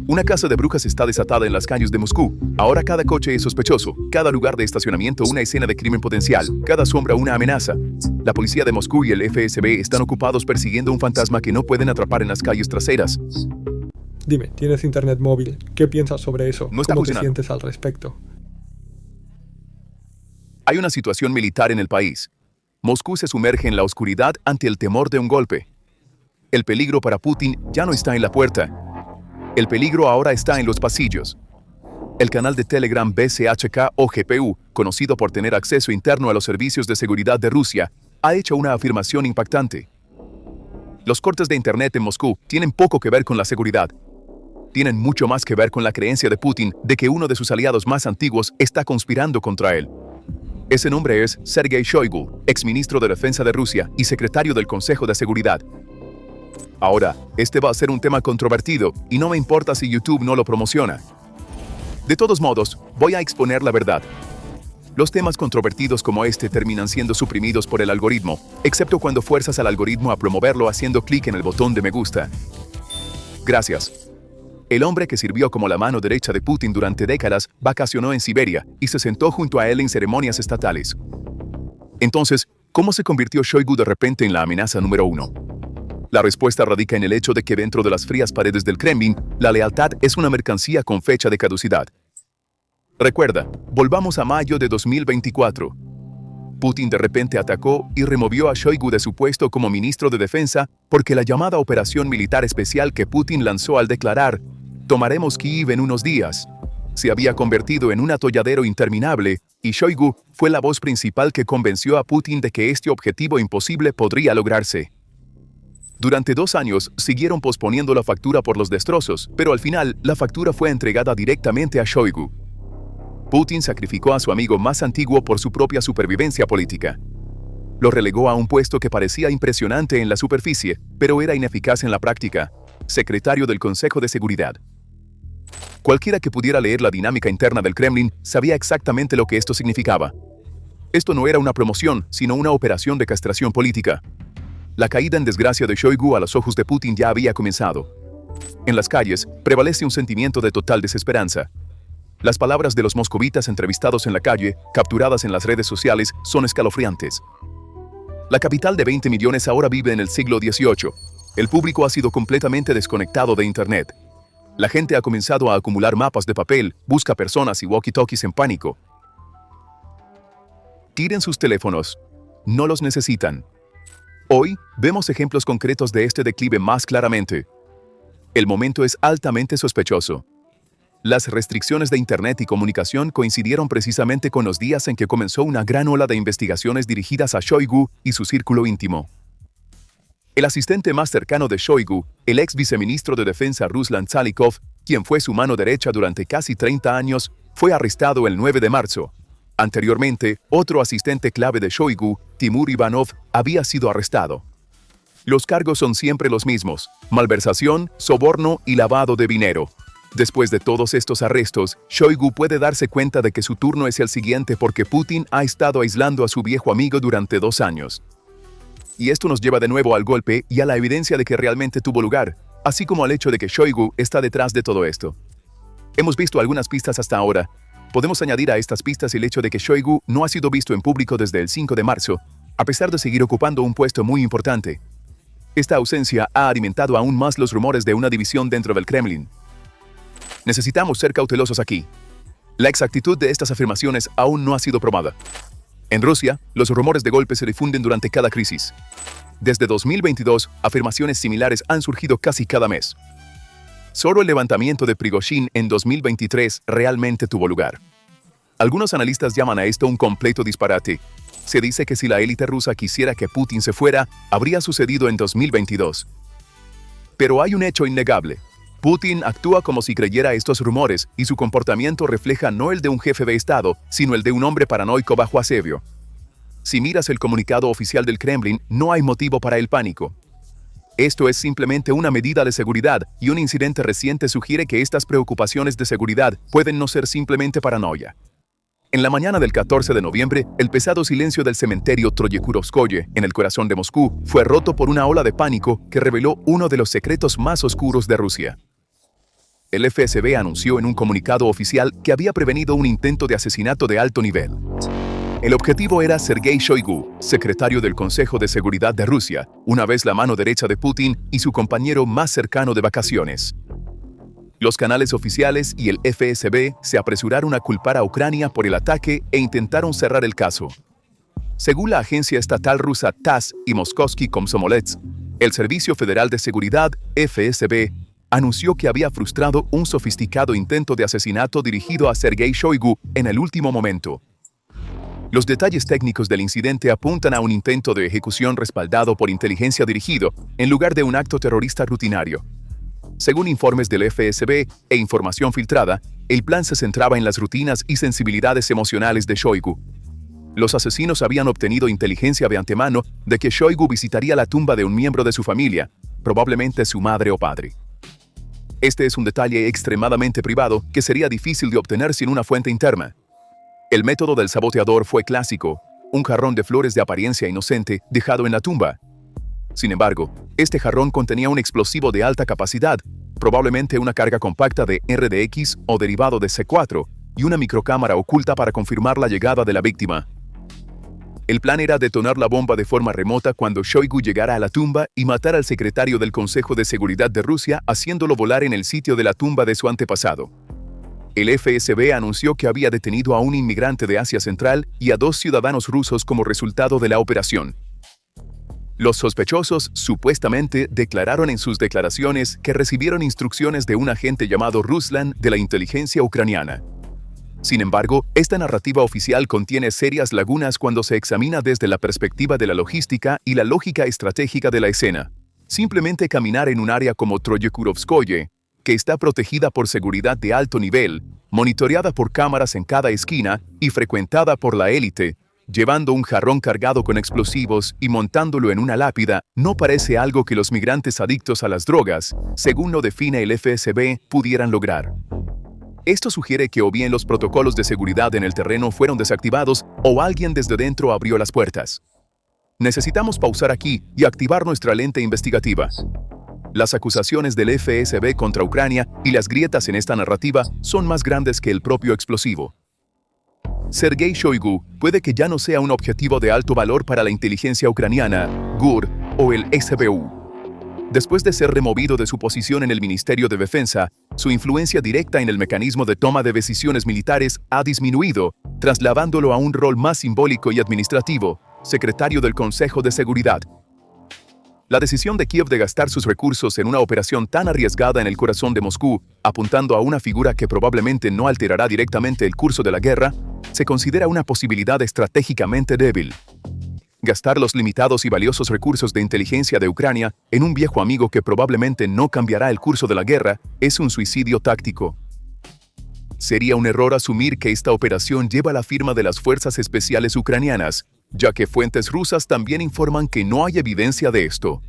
Una casa de brujas está desatada en las calles de Moscú. Ahora cada coche es sospechoso, cada lugar de estacionamiento una escena de crimen potencial, cada sombra una amenaza. La policía de Moscú y el FSB están ocupados persiguiendo un fantasma que no pueden atrapar en las calles traseras. Dime, ¿tienes internet móvil? ¿Qué piensas sobre eso? No está ¿Cómo te funcionando. sientes al respecto? Hay una situación militar en el país. Moscú se sumerge en la oscuridad ante el temor de un golpe. El peligro para Putin ya no está en la puerta. El peligro ahora está en los pasillos. El canal de Telegram BCHK o GPU, conocido por tener acceso interno a los servicios de seguridad de Rusia, ha hecho una afirmación impactante. Los cortes de Internet en Moscú tienen poco que ver con la seguridad. Tienen mucho más que ver con la creencia de Putin de que uno de sus aliados más antiguos está conspirando contra él. Ese nombre es Sergei Shoigu, exministro de Defensa de Rusia y secretario del Consejo de Seguridad. Ahora, este va a ser un tema controvertido y no me importa si YouTube no lo promociona. De todos modos, voy a exponer la verdad. Los temas controvertidos como este terminan siendo suprimidos por el algoritmo, excepto cuando fuerzas al algoritmo a promoverlo haciendo clic en el botón de me gusta. Gracias. El hombre que sirvió como la mano derecha de Putin durante décadas vacacionó en Siberia y se sentó junto a él en ceremonias estatales. Entonces, ¿cómo se convirtió Shoigu de repente en la amenaza número uno? La respuesta radica en el hecho de que dentro de las frías paredes del Kremlin, la lealtad es una mercancía con fecha de caducidad. Recuerda, volvamos a mayo de 2024. Putin de repente atacó y removió a Shoigu de su puesto como ministro de Defensa porque la llamada operación militar especial que Putin lanzó al declarar «Tomaremos Kiev en unos días» se había convertido en un atolladero interminable y Shoigu fue la voz principal que convenció a Putin de que este objetivo imposible podría lograrse. Durante 2 años siguieron posponiendo la factura por los destrozos, pero al final la factura fue entregada directamente a Shoigu. Putin sacrificó a su amigo más antiguo por su propia supervivencia política. Lo relegó a un puesto que parecía impresionante en la superficie, pero era ineficaz en la práctica: secretario del Consejo de Seguridad. Cualquiera que pudiera leer la dinámica interna del Kremlin sabía exactamente lo que esto significaba. Esto no era una promoción, sino una operación de castración política. La caída en desgracia de Shoigu a los ojos de Putin ya había comenzado. En las calles prevalece un sentimiento de total desesperanza. Las palabras de los moscovitas entrevistados en la calle, capturadas en las redes sociales, son escalofriantes. La capital de 20 millones ahora vive en el siglo XVIII. El público ha sido completamente desconectado de Internet. La gente ha comenzado a acumular mapas de papel, busca personas y walkie-talkies en pánico. Tiren sus teléfonos. No los necesitan. Hoy, vemos ejemplos concretos de este declive más claramente. El momento es altamente sospechoso. Las restricciones de Internet y comunicación coincidieron precisamente con los días en que comenzó una gran ola de investigaciones dirigidas a Shoigu y su círculo íntimo. El asistente más cercano de Shoigu, el ex viceministro de Defensa Ruslan Zalikov, quien fue su mano derecha durante casi 30 años, fue arrestado el 9 de marzo. Anteriormente, otro asistente clave de Shoigu, Timur Ivanov, había sido arrestado. Los cargos son siempre los mismos: malversación, soborno y lavado de dinero. Después de todos estos arrestos, Shoigu puede darse cuenta de que su turno es el siguiente porque Putin ha estado aislando a su viejo amigo durante 2 años. Y esto nos lleva de nuevo al golpe y a la evidencia de que realmente tuvo lugar, así como al hecho de que Shoigu está detrás de todo esto. Hemos visto algunas pistas hasta ahora. Podemos añadir a estas pistas el hecho de que Shoigu no ha sido visto en público desde el 5 de marzo, a pesar de seguir ocupando un puesto muy importante. Esta ausencia ha alimentado aún más los rumores de una división dentro del Kremlin. Necesitamos ser cautelosos aquí. La exactitud de estas afirmaciones aún no ha sido probada. En Rusia, los rumores de golpe se difunden durante cada crisis. Desde 2022, afirmaciones similares han surgido casi cada mes. Solo el levantamiento de Prigozhin en 2023 realmente tuvo lugar. Algunos analistas llaman a esto un completo disparate. Se dice que si la élite rusa quisiera que Putin se fuera, habría sucedido en 2022. Pero hay un hecho innegable. Putin actúa como si creyera estos rumores y su comportamiento refleja no el de un jefe de Estado, sino el de un hombre paranoico bajo asedio. Si miras el comunicado oficial del Kremlin, no hay motivo para el pánico. Esto es simplemente una medida de seguridad y un incidente reciente sugiere que estas preocupaciones de seguridad pueden no ser simplemente paranoia. En la mañana del 14 de noviembre, el pesado silencio del cementerio Troyekurovskoye, en el corazón de Moscú, fue roto por una ola de pánico que reveló uno de los secretos más oscuros de Rusia. el FSB anunció en un comunicado oficial que había prevenido un intento de asesinato de alto nivel. El objetivo era Sergei Shoigu, secretario del Consejo de Seguridad de Rusia, una vez la mano derecha de Putin y su compañero más cercano de vacaciones. Los canales oficiales y el FSB se apresuraron a culpar a Ucrania por el ataque e intentaron cerrar el caso. Según la agencia estatal rusa TASS y Moskovsky Komsomolets, el Servicio Federal de Seguridad, FSB, anunció que había frustrado un sofisticado intento de asesinato dirigido a Sergei Shoigu en el último momento. Los detalles técnicos del incidente apuntan a un intento de ejecución respaldado por inteligencia dirigido, en lugar de un acto terrorista rutinario. Según informes del FSB e información filtrada, el plan se centraba en las rutinas y sensibilidades emocionales de Shoigu. Los asesinos habían obtenido inteligencia de antemano de que Shoigu visitaría la tumba de un miembro de su familia, probablemente su madre o padre. Este es un detalle extremadamente privado que sería difícil de obtener sin una fuente interna. El método del saboteador fue clásico, un jarrón de flores de apariencia inocente dejado en la tumba. Sin embargo, este jarrón contenía un explosivo de alta capacidad, probablemente una carga compacta de RDX o derivado de C4, y una microcámara oculta para confirmar la llegada de la víctima. El plan era detonar la bomba de forma remota cuando Shoigu llegara a la tumba y matar al secretario del Consejo de Seguridad de Rusia, haciéndolo volar en el sitio de la tumba de su antepasado. El FSB anunció que había detenido a un inmigrante de Asia Central y a 2 ciudadanos rusos como resultado de la operación. Los sospechosos supuestamente declararon en sus declaraciones que recibieron instrucciones de un agente llamado Ruslan de la inteligencia ucraniana. Sin embargo, esta narrativa oficial contiene serias lagunas cuando se examina desde la perspectiva de la logística y la lógica estratégica de la escena. Simplemente caminar en un área como Troyekurovskoye, que está protegida por seguridad de alto nivel, monitoreada por cámaras en cada esquina y frecuentada por la élite, llevando un jarrón cargado con explosivos y montándolo en una lápida, no parece algo que los migrantes adictos a las drogas, según lo define el FSB, pudieran lograr. Esto sugiere que o bien los protocolos de seguridad en el terreno fueron desactivados o alguien desde dentro abrió las puertas. Necesitamos pausar aquí y activar nuestra lente investigativa. Las acusaciones del FSB contra Ucrania y las grietas en esta narrativa son más grandes que el propio explosivo. Sergei Shoigu puede que ya no sea un objetivo de alto valor para la inteligencia ucraniana, GUR o el SBU. Después de ser removido de su posición en el Ministerio de Defensa, su influencia directa en el mecanismo de toma de decisiones militares ha disminuido, trasladándolo a un rol más simbólico y administrativo, secretario del Consejo de Seguridad. La decisión de Kiev de gastar sus recursos en una operación tan arriesgada en el corazón de Moscú, apuntando a una figura que probablemente no alterará directamente el curso de la guerra, se considera una posibilidad estratégicamente débil. Gastar los limitados y valiosos recursos de inteligencia de Ucrania en un viejo amigo que probablemente no cambiará el curso de la guerra es un suicidio táctico. Sería un error asumir que esta operación lleva la firma de las fuerzas especiales ucranianas, ya que fuentes rusas también informan que no hay evidencia de esto.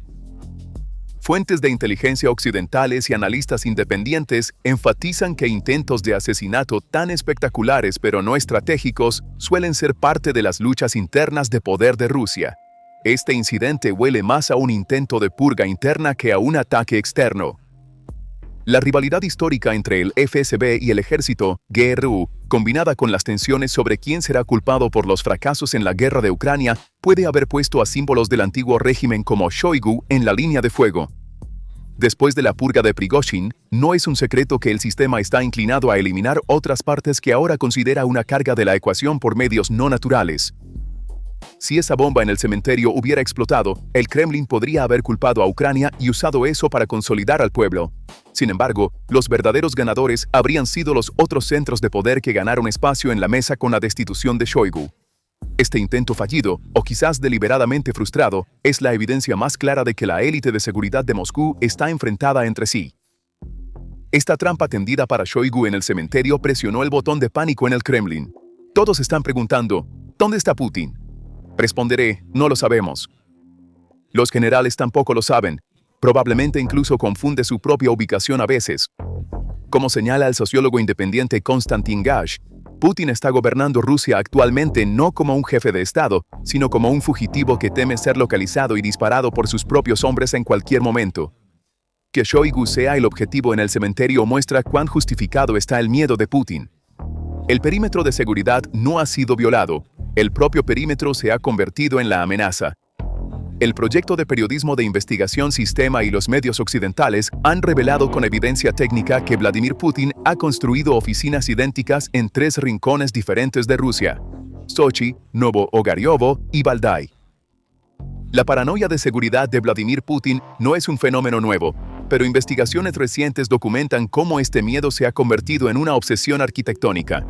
Fuentes de inteligencia occidentales y analistas independientes enfatizan que intentos de asesinato tan espectaculares pero no estratégicos suelen ser parte de las luchas internas de poder de Rusia. Este incidente huele más a un intento de purga interna que a un ataque externo. La rivalidad histórica entre el FSB y el ejército, GRU, combinada con las tensiones sobre quién será culpado por los fracasos en la guerra de Ucrania, puede haber puesto a símbolos del antiguo régimen como Shoigu en la línea de fuego. Después de la purga de Prigozhin, no es un secreto que el sistema está inclinado a eliminar otras partes que ahora considera una carga de la ecuación por medios no naturales. Si esa bomba en el cementerio hubiera explotado, el Kremlin podría haber culpado a Ucrania y usado eso para consolidar al pueblo. Sin embargo, los verdaderos ganadores habrían sido los otros centros de poder que ganaron espacio en la mesa con la destitución de Shoigu. Este intento fallido, o quizás deliberadamente frustrado, es la evidencia más clara de que la élite de seguridad de Moscú está enfrentada entre sí. Esta trampa tendida para Shoigu en el cementerio presionó el botón de pánico en el Kremlin. Todos están preguntando, ¿dónde está Putin? Responderé, no lo sabemos. Los generales tampoco lo saben. Probablemente incluso confunde su propia ubicación a veces. Como señala el sociólogo independiente Konstantin Gash, Putin está gobernando Rusia actualmente no como un jefe de Estado, sino como un fugitivo que teme ser localizado y disparado por sus propios hombres en cualquier momento. Que Shoigu sea el objetivo en el cementerio muestra cuán justificado está el miedo de Putin. El perímetro de seguridad no ha sido violado, el propio perímetro se ha convertido en la amenaza. El proyecto de periodismo de investigación Sistema y los medios occidentales han revelado con evidencia técnica que Vladimir Putin ha construido oficinas idénticas en 3 rincones diferentes de Rusia: Sochi, Novo Ogariovo y Valdai. La paranoia de seguridad de Vladimir Putin no es un fenómeno nuevo, pero investigaciones recientes documentan cómo este miedo se ha convertido en una obsesión arquitectónica.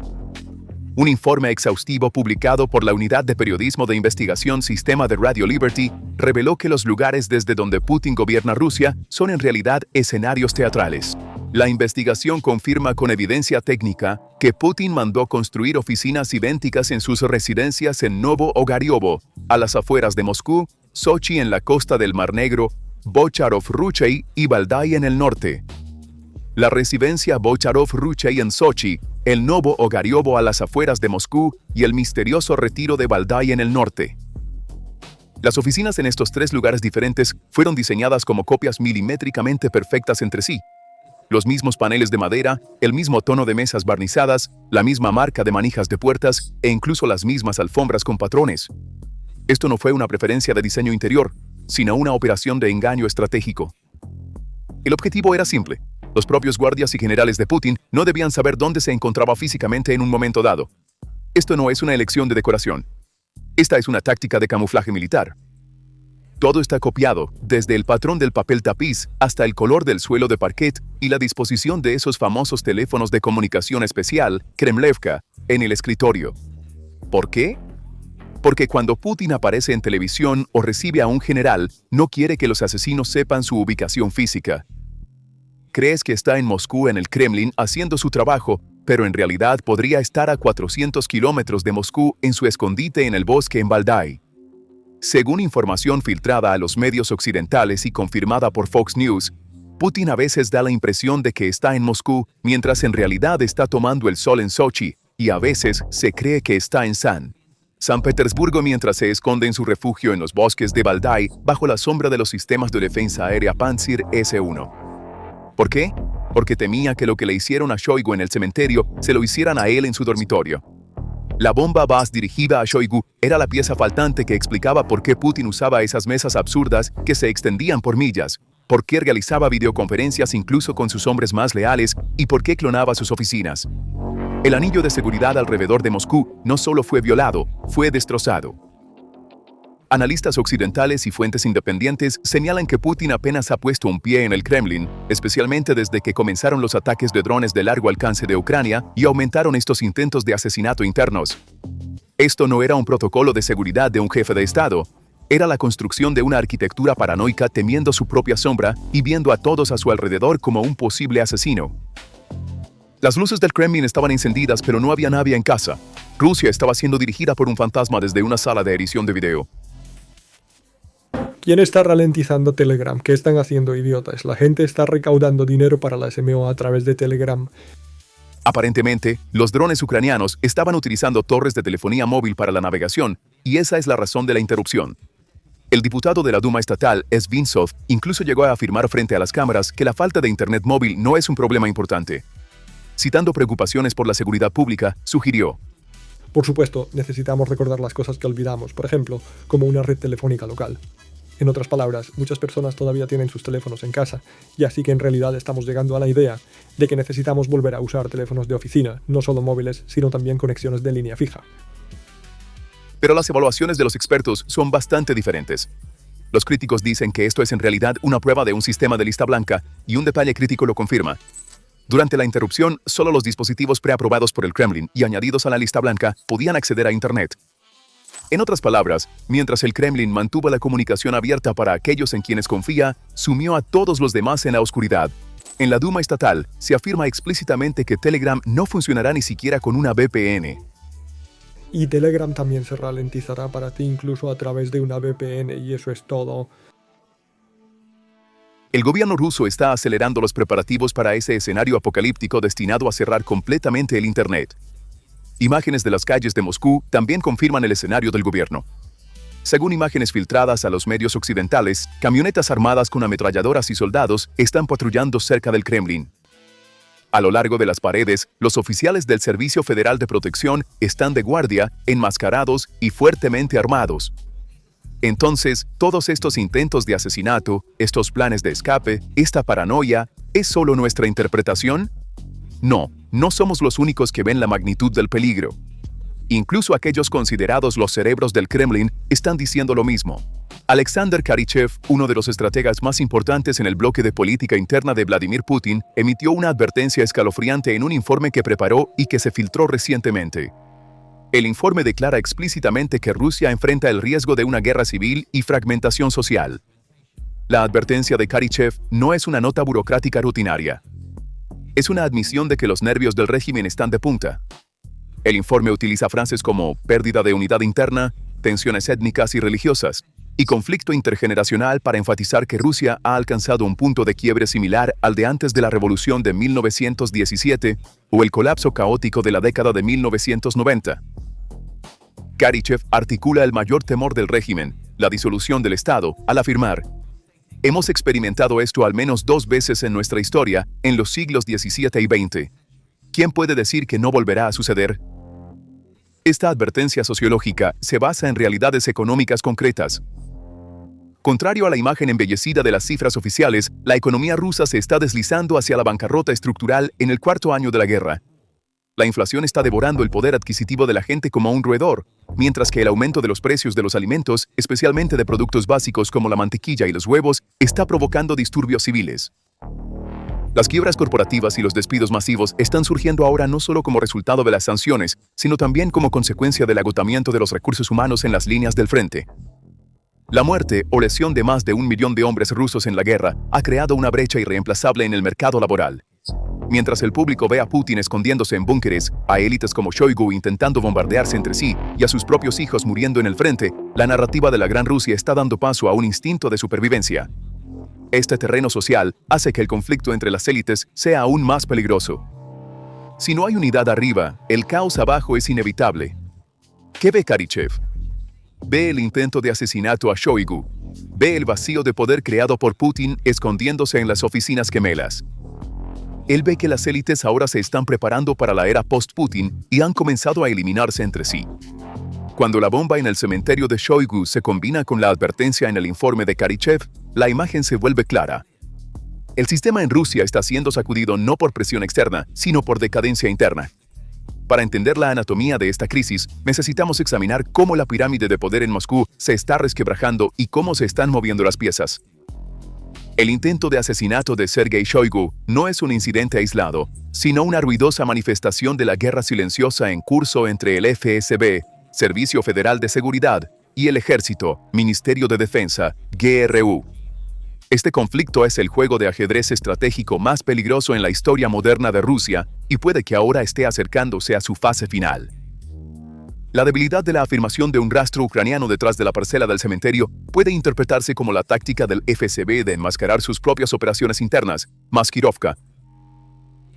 Un informe exhaustivo publicado por la Unidad de Periodismo de Investigación Sistema de Radio Liberty reveló que los lugares desde donde Putin gobierna Rusia son en realidad escenarios teatrales. La investigación confirma con evidencia técnica que Putin mandó construir oficinas idénticas en sus residencias en Novo Ogariovo, a las afueras de Moscú, Sochi en la costa del Mar Negro, Bocharov-Ruchey y Valdai en el norte. La residencia Bocharov-Ruchey en Sochi, el Novo Ogariovo a las afueras de Moscú y el misterioso retiro de Valdai en el norte. Las oficinas en estos 3 lugares diferentes fueron diseñadas como copias milimétricamente perfectas entre sí. Los mismos paneles de madera, el mismo tono de mesas barnizadas, la misma marca de manijas de puertas e incluso las mismas alfombras con patrones. Esto no fue una preferencia de diseño interior, sino una operación de engaño estratégico. El objetivo era simple. Los propios guardias y generales de Putin no debían saber dónde se encontraba físicamente en un momento dado. Esto no es una elección de decoración. Esta es una táctica de camuflaje militar. Todo está copiado, desde el patrón del papel tapiz hasta el color del suelo de parquet y la disposición de esos famosos teléfonos de comunicación especial, Kremlevka, en el escritorio. ¿Por qué? Porque cuando Putin aparece en televisión o recibe a un general, no quiere que los asesinos sepan su ubicación física. Crees que está en Moscú en el Kremlin haciendo su trabajo, pero en realidad podría estar a 400 kilómetros de Moscú en su escondite en el bosque en Valdai. Según información filtrada a los medios occidentales y confirmada por Fox News, Putin a veces da la impresión de que está en Moscú, mientras en realidad está tomando el sol en Sochi, y a veces se cree que está en San Petersburgo mientras se esconde en su refugio en los bosques de Valdai bajo la sombra de los sistemas de defensa aérea Pantsir S-1. ¿Por qué? Porque temía que lo que le hicieron a Shoigu en el cementerio se lo hicieran a él en su dormitorio. La bomba VAS dirigida a Shoigu era la pieza faltante que explicaba por qué Putin usaba esas mesas absurdas que se extendían por millas, por qué realizaba videoconferencias incluso con sus hombres más leales y por qué clonaba sus oficinas. El anillo de seguridad alrededor de Moscú no solo fue violado, fue destrozado. Analistas occidentales y fuentes independientes señalan que Putin apenas ha puesto un pie en el Kremlin, especialmente desde que comenzaron los ataques de drones de largo alcance de Ucrania y aumentaron estos intentos de asesinato internos. Esto no era un protocolo de seguridad de un jefe de Estado, era la construcción de una arquitectura paranoica temiendo su propia sombra y viendo a todos a su alrededor como un posible asesino. Las luces del Kremlin estaban encendidas, pero no había nadie en casa. Rusia estaba siendo dirigida por un fantasma desde una sala de edición de video. ¿Quién está ralentizando Telegram? ¿Qué están haciendo, idiotas? La gente está recaudando dinero para la SMO a través de Telegram. Aparentemente, los drones ucranianos estaban utilizando torres de telefonía móvil para la navegación, y esa es la razón de la interrupción. El diputado de la Duma estatal, Svintsov, incluso llegó a afirmar frente a las cámaras que la falta de internet móvil no es un problema importante. Citando preocupaciones por la seguridad pública, sugirió: Por supuesto, necesitamos recordar las cosas que olvidamos, por ejemplo, como una red telefónica local. En otras palabras, muchas personas todavía tienen sus teléfonos en casa, y así que en realidad estamos llegando a la idea de que necesitamos volver a usar teléfonos de oficina, no solo móviles, sino también conexiones de línea fija. Pero las evaluaciones de los expertos son bastante diferentes. Los críticos dicen que esto es en realidad una prueba de un sistema de lista blanca, y un detalle crítico lo confirma. Durante la interrupción, solo los dispositivos preaprobados por el Kremlin y añadidos a la lista blanca podían acceder a Internet. En otras palabras, mientras el Kremlin mantuvo la comunicación abierta para aquellos en quienes confía, sumió a todos los demás en la oscuridad. En la Duma estatal, se afirma explícitamente que Telegram no funcionará ni siquiera con una VPN. Y Telegram también se ralentizará para ti incluso a través de una VPN, y eso es todo. El gobierno ruso está acelerando los preparativos para ese escenario apocalíptico destinado a cerrar completamente el Internet. Imágenes de las calles de Moscú también confirman el escenario del gobierno. Según imágenes filtradas a los medios occidentales, camionetas armadas con ametralladoras y soldados están patrullando cerca del Kremlin. A lo largo de las paredes, los oficiales del Servicio Federal de Protección están de guardia, enmascarados y fuertemente armados. Entonces, todos estos intentos de asesinato, estos planes de escape, esta paranoia, ¿es solo nuestra interpretación? No, no somos los únicos que ven la magnitud del peligro. Incluso aquellos considerados los cerebros del Kremlin están diciendo lo mismo. Alexander Kharichev, uno de los estrategas más importantes en el bloque de política interna de Vladimir Putin, emitió una advertencia escalofriante en un informe que preparó y que se filtró recientemente. El informe declara explícitamente que Rusia enfrenta el riesgo de una guerra civil y fragmentación social. La advertencia de Kharichev no es una nota burocrática rutinaria. Es una admisión de que los nervios del régimen están de punta. El informe utiliza frases como pérdida de unidad interna, tensiones étnicas y religiosas, y conflicto intergeneracional para enfatizar que Rusia ha alcanzado un punto de quiebre similar al de antes de la revolución de 1917 o el colapso caótico de la década de 1990. Kharichev articula el mayor temor del régimen, la disolución del Estado, al afirmar: hemos experimentado esto al menos 2 veces en nuestra historia, en los siglos XVII y XX. ¿Quién puede decir que no volverá a suceder? Esta advertencia sociológica se basa en realidades económicas concretas. Contrario a la imagen embellecida de las cifras oficiales, la economía rusa se está deslizando hacia la bancarrota estructural en el 4º año de la guerra. La inflación está devorando el poder adquisitivo de la gente como un roedor, mientras que el aumento de los precios de los alimentos, especialmente de productos básicos como la mantequilla y los huevos, está provocando disturbios civiles. Las quiebras corporativas y los despidos masivos están surgiendo ahora no solo como resultado de las sanciones, sino también como consecuencia del agotamiento de los recursos humanos en las líneas del frente. La muerte o lesión de más de 1 millón de hombres rusos en la guerra ha creado una brecha irreemplazable en el mercado laboral. Mientras el público ve a Putin escondiéndose en búnkeres, a élites como Shoigu intentando bombardearse entre sí y a sus propios hijos muriendo en el frente, la narrativa de la Gran Rusia está dando paso a un instinto de supervivencia. Este terreno social hace que el conflicto entre las élites sea aún más peligroso. Si no hay unidad arriba, el caos abajo es inevitable. ¿Qué ve Kharichev? Ve el intento de asesinato a Shoigu. Ve el vacío de poder creado por Putin escondiéndose en las oficinas gemelas. Él ve que las élites ahora se están preparando para la era post-Putin y han comenzado a eliminarse entre sí. Cuando la bomba en el cementerio de Shoigu se combina con la advertencia en el informe de Kharichev, la imagen se vuelve clara. El sistema en Rusia está siendo sacudido no por presión externa, sino por decadencia interna. Para entender la anatomía de esta crisis, necesitamos examinar cómo la pirámide de poder en Moscú se está resquebrajando y cómo se están moviendo las piezas. El intento de asesinato de Sergei Shoigu no es un incidente aislado, sino una ruidosa manifestación de la guerra silenciosa en curso entre el FSB, Servicio Federal de Seguridad, y el Ejército, Ministerio de Defensa, GRU. Este conflicto es el juego de ajedrez estratégico más peligroso en la historia moderna de Rusia y puede que ahora esté acercándose a su fase final. La debilidad de la afirmación de un rastro ucraniano detrás de la parcela del cementerio puede interpretarse como la táctica del FSB de enmascarar sus propias operaciones internas, Maskirovka.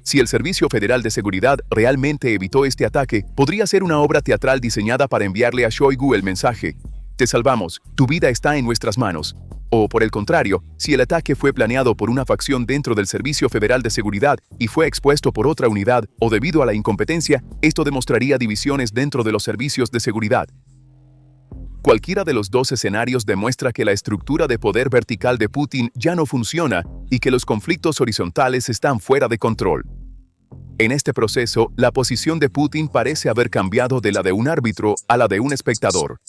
Si el Servicio Federal de Seguridad realmente evitó este ataque, podría ser una obra teatral diseñada para enviarle a Shoigu el mensaje: te salvamos, tu vida está en nuestras manos. O, por el contrario, si el ataque fue planeado por una facción dentro del Servicio Federal de Seguridad y fue expuesto por otra unidad o debido a la incompetencia, esto demostraría divisiones dentro de los servicios de seguridad. Cualquiera de los 2 escenarios demuestra que la estructura de poder vertical de Putin ya no funciona y que los conflictos horizontales están fuera de control. En este proceso, la posición de Putin parece haber cambiado de la de un árbitro a la de un espectador.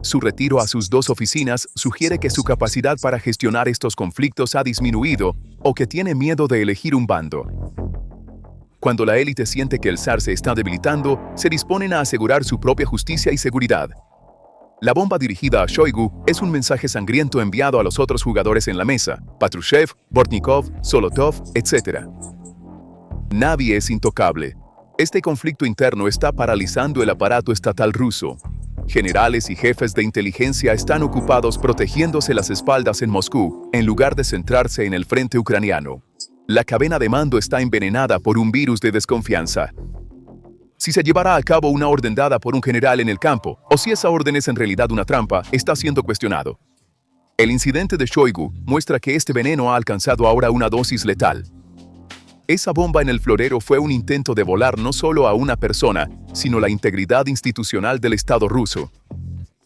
Su retiro a sus 2 oficinas sugiere que su capacidad para gestionar estos conflictos ha disminuido o que tiene miedo de elegir un bando. Cuando la élite siente que el zar se está debilitando, se disponen a asegurar su propia justicia y seguridad. La bomba dirigida a Shoigu es un mensaje sangriento enviado a los otros jugadores en la mesa: Patrushev, Bortnikov, Solotov, etc. Nadie es intocable. Este conflicto interno está paralizando el aparato estatal ruso. Generales y jefes de inteligencia están ocupados protegiéndose las espaldas en Moscú, en lugar de centrarse en el frente ucraniano. La cadena de mando está envenenada por un virus de desconfianza. Si se llevará a cabo una orden dada por un general en el campo, o si esa orden es en realidad una trampa, está siendo cuestionado. El incidente de Shoigu muestra que este veneno ha alcanzado ahora una dosis letal. Esa bomba en el florero fue un intento de volar no solo a una persona, sino la integridad institucional del Estado ruso.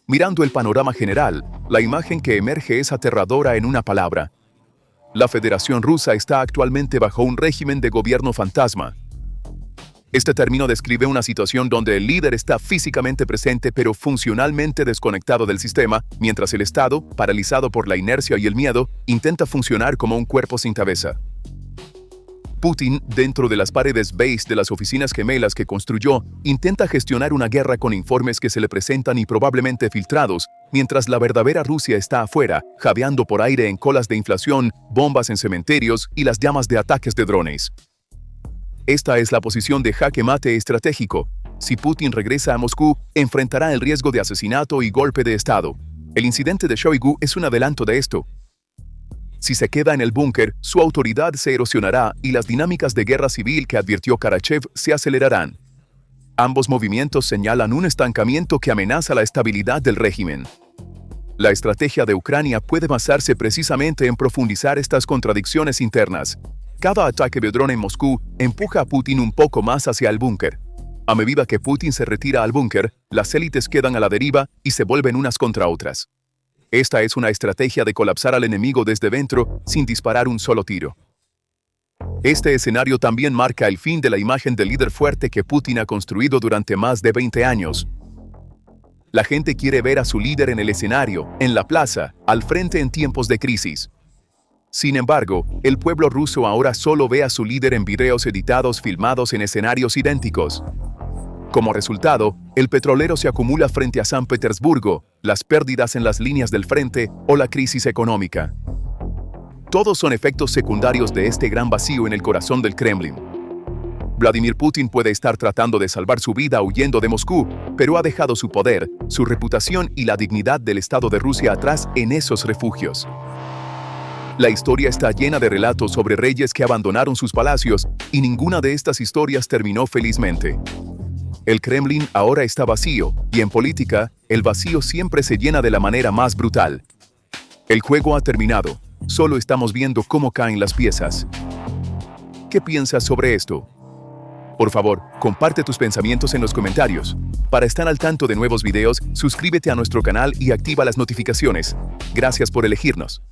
Mirando el panorama general, la imagen que emerge es aterradora en una palabra. La Federación Rusa está actualmente bajo un régimen de gobierno fantasma. Este término describe una situación donde el líder está físicamente presente pero funcionalmente desconectado del sistema, mientras el Estado, paralizado por la inercia y el miedo, intenta funcionar como un cuerpo sin cabeza. Putin, dentro de las paredes beige de las oficinas gemelas que construyó, intenta gestionar una guerra con informes que se le presentan y probablemente filtrados, mientras la verdadera Rusia está afuera, jadeando por aire en colas de inflación, bombas en cementerios y las llamas de ataques de drones. Esta es la posición de jaque mate estratégico. Si Putin regresa a Moscú, enfrentará el riesgo de asesinato y golpe de Estado. El incidente de Shoigu es un adelanto de esto. Si se queda en el búnker, su autoridad se erosionará y las dinámicas de guerra civil que advirtió Karachev se acelerarán. Ambos movimientos señalan un estancamiento que amenaza la estabilidad del régimen. La estrategia de Ucrania puede basarse precisamente en profundizar estas contradicciones internas. Cada ataque de dron en Moscú empuja a Putin un poco más hacia el búnker. A medida que Putin se retira al búnker, las élites quedan a la deriva y se vuelven unas contra otras. Esta es una estrategia de colapsar al enemigo desde dentro sin disparar un solo tiro. Este escenario también marca el fin de la imagen del líder fuerte que Putin ha construido durante más de 20 años. La gente quiere ver a su líder en el escenario, en la plaza, al frente en tiempos de crisis. Sin embargo, el pueblo ruso ahora solo ve a su líder en videos editados filmados en escenarios idénticos. Como resultado, el petrolero se acumula frente a San Petersburgo, las pérdidas en las líneas del frente o la crisis económica. Todos son efectos secundarios de este gran vacío en el corazón del Kremlin. Vladimir Putin puede estar tratando de salvar su vida huyendo de Moscú, pero ha dejado su poder, su reputación y la dignidad del Estado de Rusia atrás en esos refugios. La historia está llena de relatos sobre reyes que abandonaron sus palacios y ninguna de estas historias terminó felizmente. El Kremlin ahora está vacío y en política, el vacío siempre se llena de la manera más brutal. El juego ha terminado, solo estamos viendo cómo caen las piezas. ¿Qué piensas sobre esto? Por favor, comparte tus pensamientos en los comentarios. Para estar al tanto de nuevos videos, suscríbete a nuestro canal y activa las notificaciones. Gracias por elegirnos.